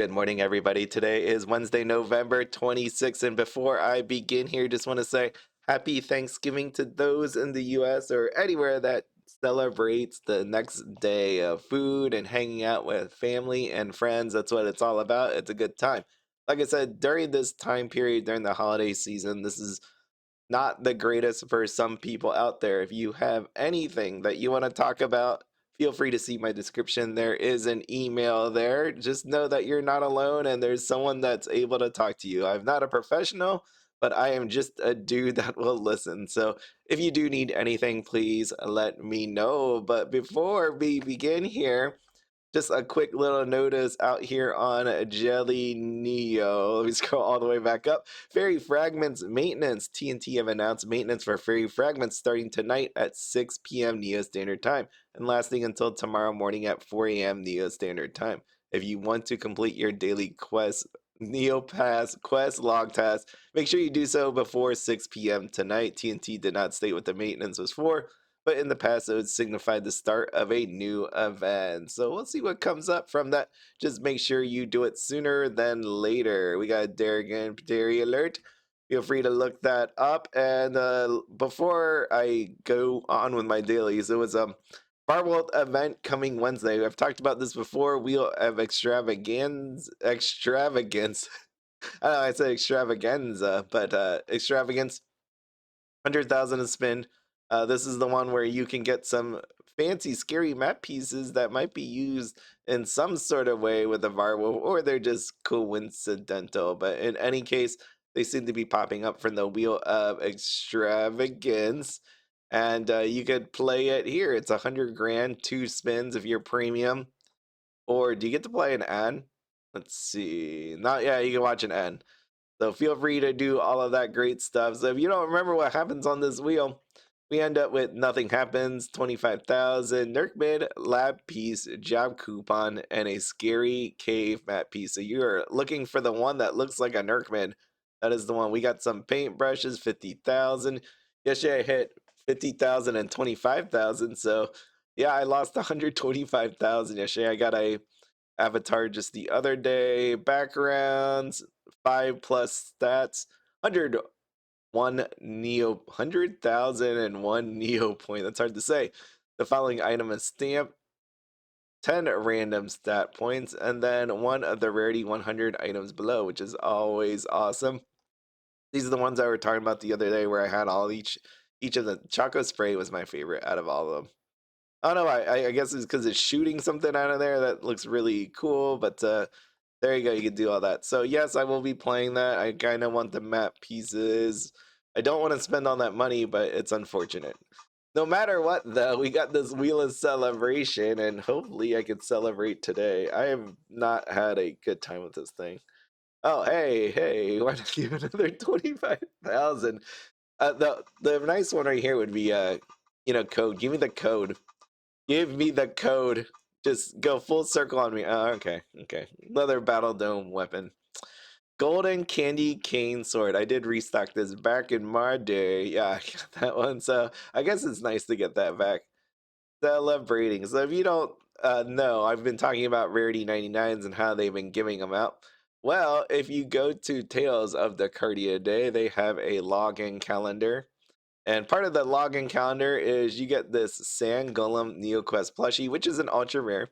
Good morning, everybody. Today is Wednesday, November 26th. And before I begin here, just want to say happy Thanksgiving to those in the US or anywhere that celebrates the next day of food and hanging out with family and friends. That's what it's all about. It's a good time. Like I said, during this time period, during the holiday season, this is not the greatest for some people out there. If you have anything that you want to talk about, feel free to see my description. There is an email there. Just know that you're not alone and there's someone that's able to talk to you. I'm not a professional, but I am just a dude that will listen. So if you do need anything, please let me know. But before we begin here, just a quick little notice out here on Jelly Neo. Let me scroll all the way back up. Faerie Fragments maintenance. TNT have announced maintenance for Faerie Fragments starting tonight at 6 p.m. Neo Standard Time and lasting until tomorrow morning at 4 a.m. Neo Standard Time. If you want to complete your daily quest, Neopets quest log task, make sure you do so before 6 p.m. tonight. TNT did not state what the maintenance was for, but in the past it would signify the start of a new event. So we'll see what comes up from that. Just make sure you do it sooner than later. We got Darrigan Dairy Alert. Feel free to look that up. And before I go on with my dailies, it was a Barworld event coming Wednesday. I've talked about this before. Wheel of extravagance. I don't know, I said extravaganza, but extravagance 100,000 to spin. This is the one where you can get some fancy, scary map pieces that might be used in some sort of way with a Varwo, or they're just coincidental. But in any case, they seem to be popping up from the Wheel of Extravagance. And you could play it here. It's 100 grand, 2 spins if you're premium. Or do you get to play an ad? Let's see. Not, yeah, you can watch an ad. So feel free to do all of that great stuff. So if you don't remember what happens on this wheel, we end up with nothing happens, 25,000, Nerkmid, lab piece, job coupon, and a scary cave map piece. So you're looking for the one that looks like a Nerkmid. That is the one. We got some paintbrushes, 50,000. Yesterday I hit 50,000 and 25,000. So yeah, I lost 125,000 yesterday. I got a avatar just the other day. Backgrounds, 5+ stats, 100,001 Neo point. That's hard to say. The following item is stamp, 10 random stat points, and then one of the rarity 100 items below, which is always awesome. These are the ones I were talking about the other day where I had all each of the Choco Spray was my favorite out of all of them. I don't know. I guess it's because it's shooting something out of there that looks really cool. But there you go. You can do all that. So yes, I will be playing that. I kind of want the map pieces. I don't want to spend all that money, but it's unfortunate. No matter what, though, we got this Wheel of Celebration, and hopefully I can celebrate today. I have not had a good time with this thing. Oh, hey, why not give another 25,000? The nice one right here would be code. Give me the code. Give me the code. Just go full circle on me. Oh, okay. Another Battle Dome weapon. Golden Candy Cane Sword. I did restock this back in my day. Yeah, I got that one. So I guess it's nice to get that back. Celebrating. So if you don't know, I've been talking about Rarity 99s and how they've been giving them out. Well, if you go to Tales of Dacardia Day, they have a login calendar, and part of the login calendar is you get this Sand Golem NeoQuest plushie, which is an ultra rare,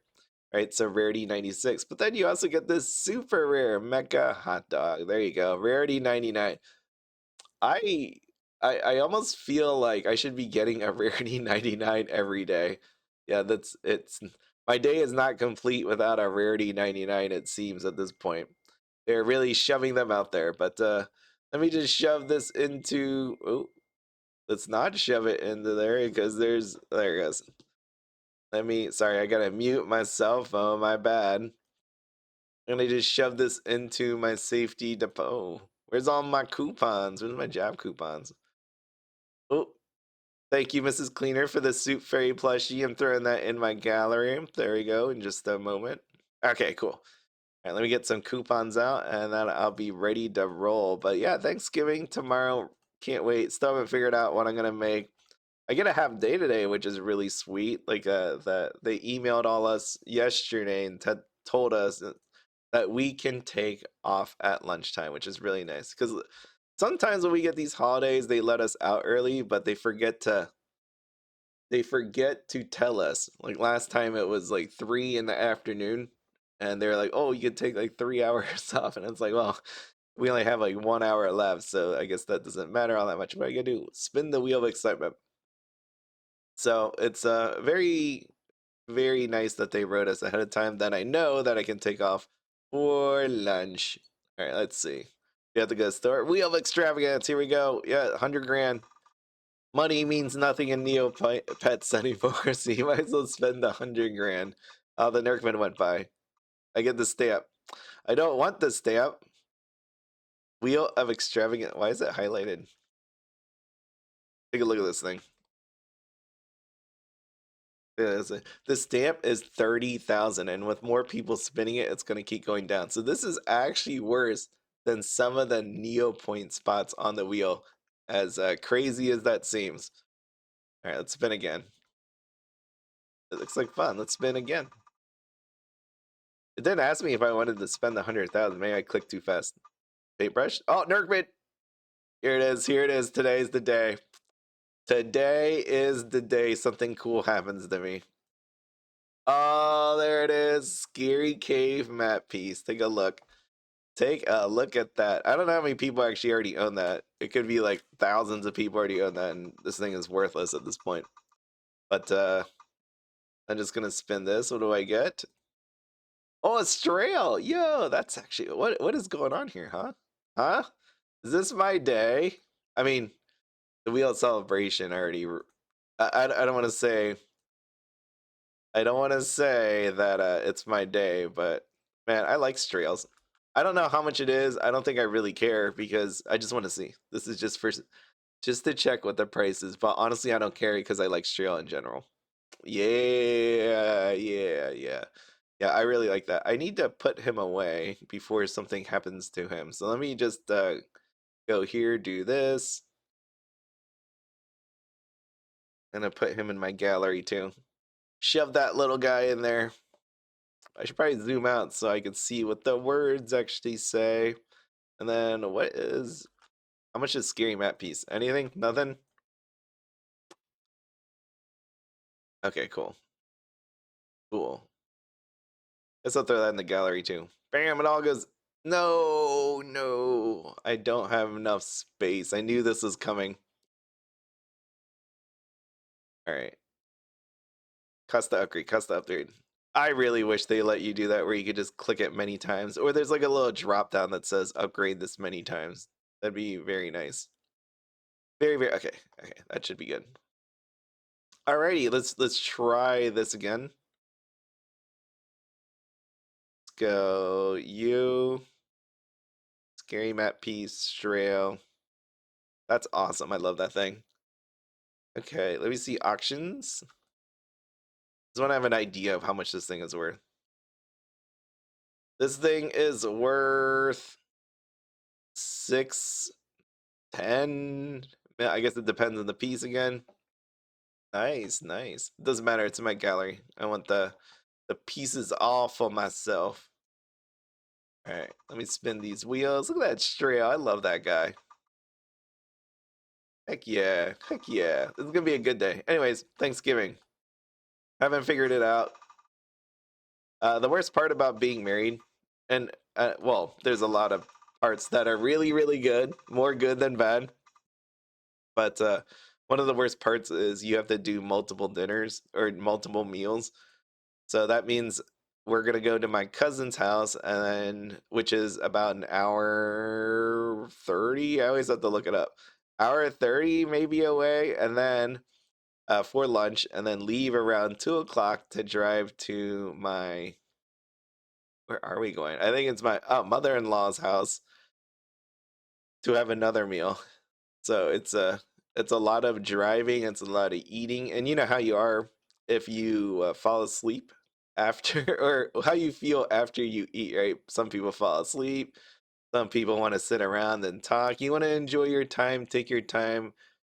right? So rarity 96. But then you also get this super rare Mecha Hot Dog. There you go, rarity 99. I I almost feel like I should be getting a rarity 99 every day. Yeah, it's my day is not complete without a rarity 99, it seems, at this point. They're really shoving them out there. But let me just shove this into. Oh, let's not shove it into there because there it goes. Sorry, I gotta mute my cell phone, my bad. I'm gonna just shove this into my safety depot. Where's all my coupons? Where's my job coupons? Oh, thank you, Mrs. Cleaner, for the Soup Fairy plushie. I'm throwing that in my gallery. There we go, in just a moment. Okay, cool. All right, let me get some coupons out and then I'll be ready to roll. But yeah, Thanksgiving tomorrow. Can't wait. Still haven't figured out what I'm gonna make. I get a half day today, which is really sweet. Like that they emailed all us yesterday and told us. that we can take off at lunchtime, which is really nice. Because sometimes when we get these holidays, they let us out early, but they forget to tell us. Like last time, it was like 3 in the afternoon, and they're like, "Oh, you could take like 3 hours off," and it's like, well, we only have like 1 hour left, so I guess that doesn't matter all that much. What I gotta do? Spin the wheel of excitement. So it's very, very nice that they wrote us ahead of time. Then I know that I can take off for lunch. All right, let's see. You have to go to the store. Wheel of extravagance. Here we go. Yeah, 100 grand. Money means nothing in Neopets anymore, so you might as well spend 100 grand. Oh, the Nerkman went by. I get the stamp. I don't want the stamp. Wheel of extravagant. Why is it highlighted? Take a look at this thing. The stamp is 30,000, and with more people spinning it, it's going to keep going down. So this is actually worse than some of the Neo point spots on the wheel, as crazy as that seems. All right, let's spin again. It looks like fun. Let's spin again. It didn't ask me if I wanted to spend the 100,000. Maybe I clicked too fast. Paintbrush. Oh, Nerkman. Here it is. Here it is. Today's the day. Today is the day something cool happens to me. Oh, there it is. Scary Cave map piece. Take a look. Take a look at that. I don't know how many people actually already own that. It could be like thousands of people already own that, and this thing is worthless at this point. But I'm just gonna spin this. What do I get? Oh, a Strail! Yo, that's actually what is going on here, huh? Huh? Is this my day? I mean, the wheel celebration already. I don't want to say. I don't want to say that it's my day, but man, I like Strails. I don't know how much it is. I don't think I really care because I just want to see. This is just to check what the price is. But honestly, I don't care because I like Strail in general. Yeah, yeah, yeah. Yeah, I really like that. I need to put him away before something happens to him. So let me just go here, do this, and I put him in my gallery too. Shove that little guy in there. I should probably zoom out so I can see what the words actually say. And then how much is Scary Map piece? Anything? Nothing? Okay, cool. Cool. Guess I'll throw that in the gallery too. Bam, it all goes. No, no. I don't have enough space. I knew this was coming. All right. Custom upgrade, custom upgrade. I really wish they let you do that where you could just click it many times. Or there's like a little drop down that says upgrade this many times. That'd be very nice. Very, very okay. Okay, that should be good. Alrighty, let's try this again. Let's go you. Scary map piece, trail. That's awesome. I love that thing. Okay, let me see auctions. Just want to have an idea of how much this thing is worth. This thing is worth 610. Yeah, I guess it depends on the piece again. Nice, nice. Doesn't matter. It's in my gallery. I want the pieces all for myself. All right, let me spin these wheels. Look at that trail. I love that guy. Heck yeah. Heck yeah. This is gonna be a good day. Anyways, Thanksgiving. Haven't figured it out. The worst part about being married, and well, there's a lot of parts that are really, really good, more good than bad. But one of the worst parts is you have to do multiple dinners or multiple meals. So that means we're gonna go to my cousin's house, and which is about an hour 30. I always have to look it up. Hour 30 maybe away, and then for lunch, and then leave around 2 o'clock to drive to my. Where are we going? I think it's my mother-in-law's house to have another meal. So it's a lot of driving, it's a lot of eating, and you know how you are if you fall asleep after, or how you feel after you eat, right? Some people fall asleep, some people want to sit around and talk. You want to enjoy your time, take your time,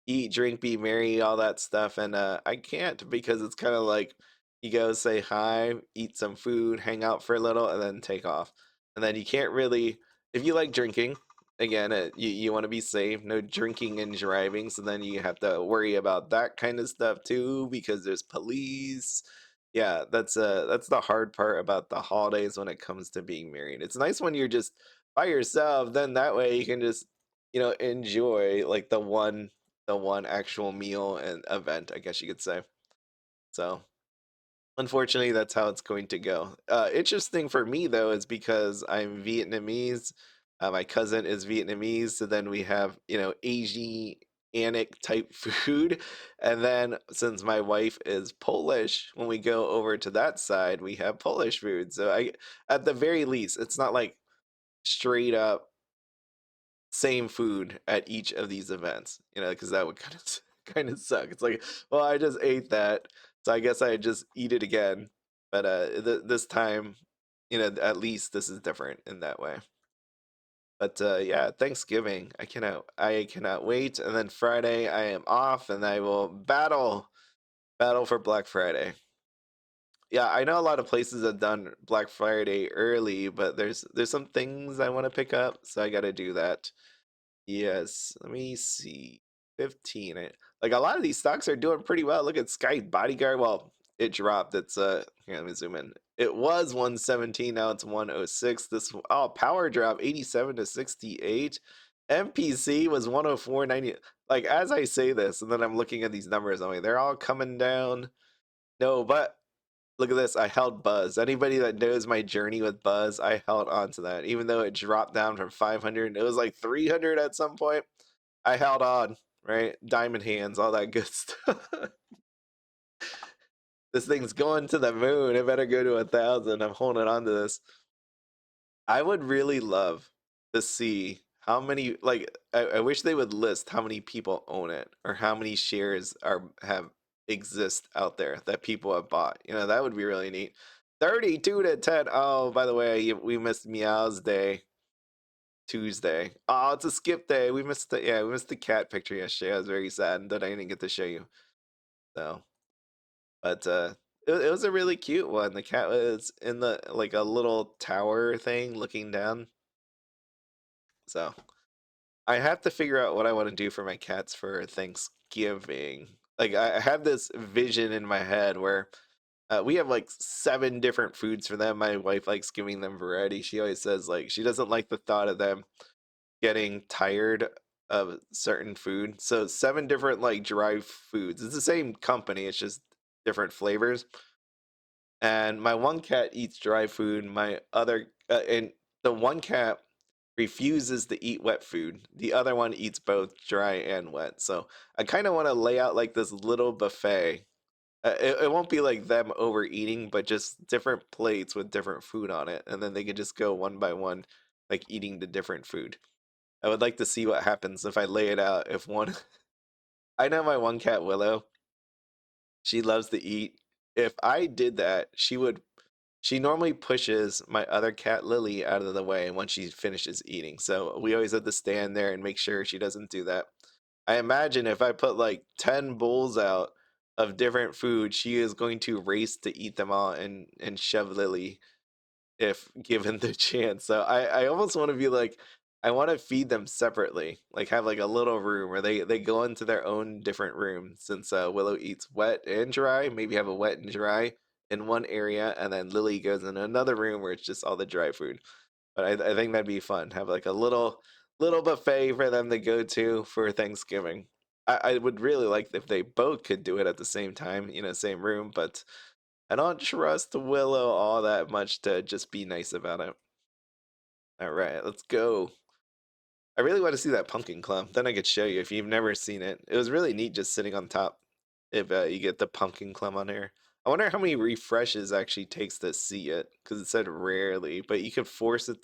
eat, drink, be merry, all that stuff. And I can't because it's kind of like you go say hi, eat some food, hang out for a little, and then take off. And then you can't really, if you like drinking, again, you want to be safe, no drinking and driving. So then you have to worry about that kind of stuff too, because there's police. Yeah, that's the hard part about the holidays when it comes to being married. It's nice when you're just by yourself, then that way you can just, enjoy like the one actual meal and event, I guess you could say. So unfortunately, that's how it's going to go. Interesting for me though is because I'm Vietnamese. My cousin is Vietnamese, so then we have Asianic type food, and then since my wife is Polish, when we go over to that side, we have Polish food. So at the very least, it's not like straight up same food at each of these events, because that would kind of kind of suck. It's like, well, I just ate that, so I guess I just eat it again. But this time, at least this is different in that way. But yeah, Thanksgiving, I cannot wait. And then Friday, I am off, and I will battle for Black Friday. Yeah, I know a lot of places have done Black Friday early, but there's some things I want to pick up, so I got to do that. Yes, let me see. 15. Like a lot of these stocks are doing pretty well. Look at Sky Bodyguard. Well, it dropped. It's here, let me zoom in. It was 117, now it's 106. This power drop 87 to 68. MPC was 104.90. Like as I say this, and then I'm looking at these numbers, I'm like, they're all coming down. No, but look at this. I held Buzz. Anybody that knows my journey with Buzz, I held on to that. Even though it dropped down from 500, it was like 300 at some point. I held on, right? Diamond hands, all that good stuff. This thing's going to the moon. It better go to 1,000. I'm holding on to this. I would really love to see how many, like, I wish they would list how many people own it or how many shares have exist out there that people have bought. That would be really neat. 32 to 10. Oh, by the way, we missed Meow's Day Tuesday. Oh, it's a skip day. We missed the cat picture yesterday. I was very sad that I didn't get to show you. So, but it was a really cute one. The cat was in the like a little tower thing looking down. So I have to figure out what I want to do for my cats for Thanksgiving. Like I have this vision in my head where we have like 7 different foods for them. My wife likes giving them variety. She always says like she doesn't like the thought of them getting tired of certain food. So 7 different like dry foods. It's the same company, it's just different flavors. And my one cat eats dry food. My other and the one cat refuses to eat wet food. The other one eats both dry and wet. So I kind of want to lay out like this little buffet. It won't be like them overeating, but just different plates with different food on it, and then they could just go one by one, like eating the different food. I would like to see what happens if I lay it out. If one, I know my one cat Willow, she loves to eat. If I did that, she normally pushes my other cat Lily out of the way once she finishes eating. So we always have to stand there and make sure she doesn't do that. I imagine if I put like 10 bowls out of different food, she is going to race to eat them all and shove Lily if given the chance. So I almost want to be like, I want to feed them separately, like have like a little room where they go into their own different room. Since Willow eats wet and dry, maybe have a wet and dry in one area, and then Lily goes in another room where it's just all the dry food. But I think that'd be fun. Have like a little buffet for them to go to for Thanksgiving. I would really like if they both could do it at the same time, same room, but I don't trust Willow all that much to just be nice about it. All right, let's go. I really want to see that pumpkin clump. Then I could show you if you've never seen it. It was really neat just sitting on top if you get the pumpkin clump on here. I wonder how many refreshes actually takes to see it because it said rarely, but you could force it.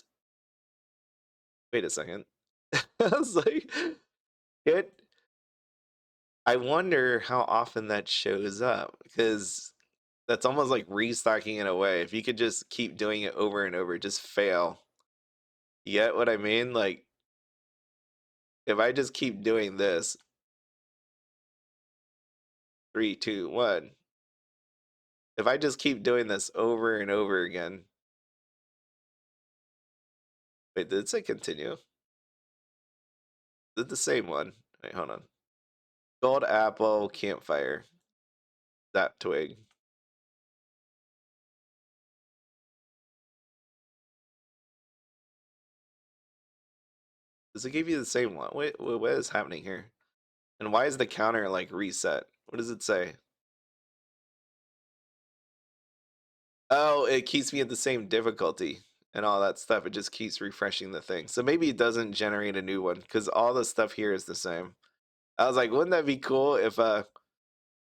Wait a second. I was like, it. I wonder how often that shows up because that's almost like restocking in a way. If you could just keep doing it over and over, just fail. You get what I mean? Like, if I just keep doing this, three, two, one. If I just keep doing this over and over again, Wait, did it say continue? Did the same one? Wait, hold on. Gold apple, campfire. That twig. Does it give you the same one? Wait, what is happening here? And why is the counter like reset? What does it say? Oh, it keeps me at the same difficulty and all that stuff. It just keeps refreshing the thing. So maybe it doesn't generate a new one because all the stuff here is the same. I was like, wouldn't that be cool if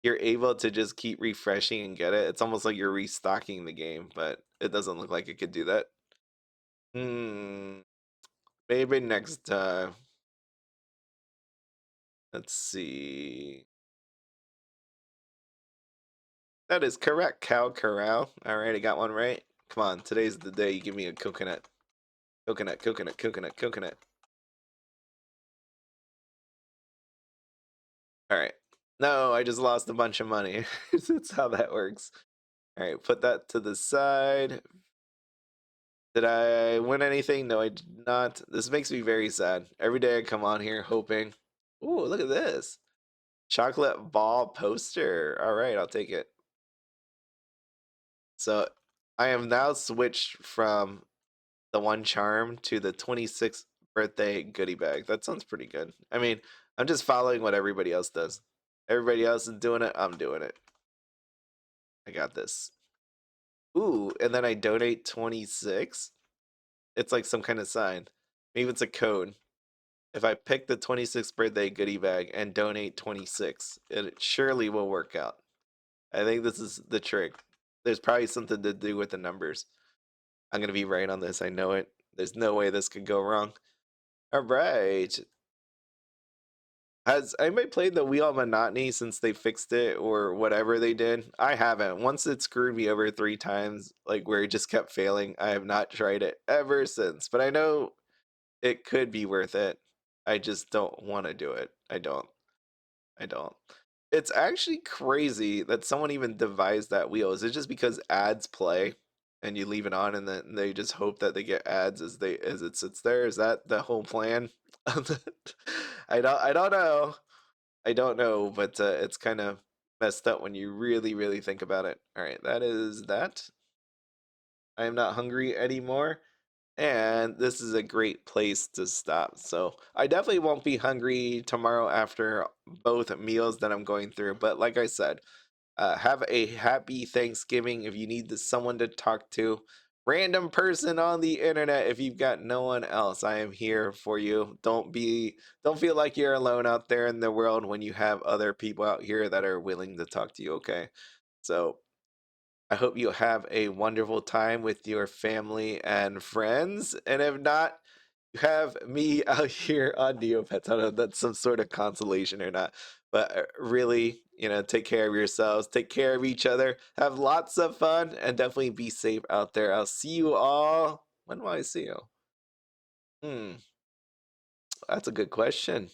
you're able to just keep refreshing and get it? It's almost like you're restocking the game, but it doesn't look like it could do that. Hmm. Maybe next time. Let's see. That is correct, Cow Corral. Alright, I got one right. Come on, today's the day you give me a coconut. Coconut, coconut, coconut, coconut. Alright. No, I just lost a bunch of money. That's how that works. Alright, put that to the side. Did I win anything? No, I did not. This makes me very sad. Every day I come on here hoping. Ooh, look at this. Chocolate ball poster. Alright, I'll take it. So I am now switched from the one charm to the 26th birthday goodie bag. That sounds pretty good. I mean, I'm just following what everybody else does. Everybody else is doing it, I'm doing it. I got this. Ooh, and then I donate 26. It's like some kind of sign. Maybe it's a code. If I pick the 26th birthday goodie bag and donate 26, it surely will work out. I think this is the trick. There's probably something to do with the numbers. I'm going to be right on this. I know it. There's no way this could go wrong. All right. Has anybody played the Wheel of Monotony since they fixed it or whatever they did? I haven't. Once it screwed me over 3 times, like where it just kept failing, I have not tried it ever since. But I know it could be worth it. I just don't want to do it. I don't. I don't. It's actually crazy that someone even devised that wheel. Is it just because ads play and you leave it on and then they just hope that they get ads as it sits there? Is that the whole plan? I don't know. I don't know, but it's kind of messed up when you really think about it. All right, that is that. I am not hungry anymore. And this is a great place to stop. So I definitely won't be hungry tomorrow after both meals that I'm going through. But like I said, have a happy Thanksgiving. If you need someone to talk to, random person on the internet, if you've got no one else, I am here for you. Don't feel like you're alone out there in the world when you have other people out here that are willing to talk to you, okay? So I hope you have a wonderful time with your family and friends. And if not, you have me out here on Neopets. I don't know if that's some sort of consolation or not. But really, take care of yourselves, take care of each other, have lots of fun, and definitely be safe out there. I'll see you all. When will I see you? Hmm, that's a good question.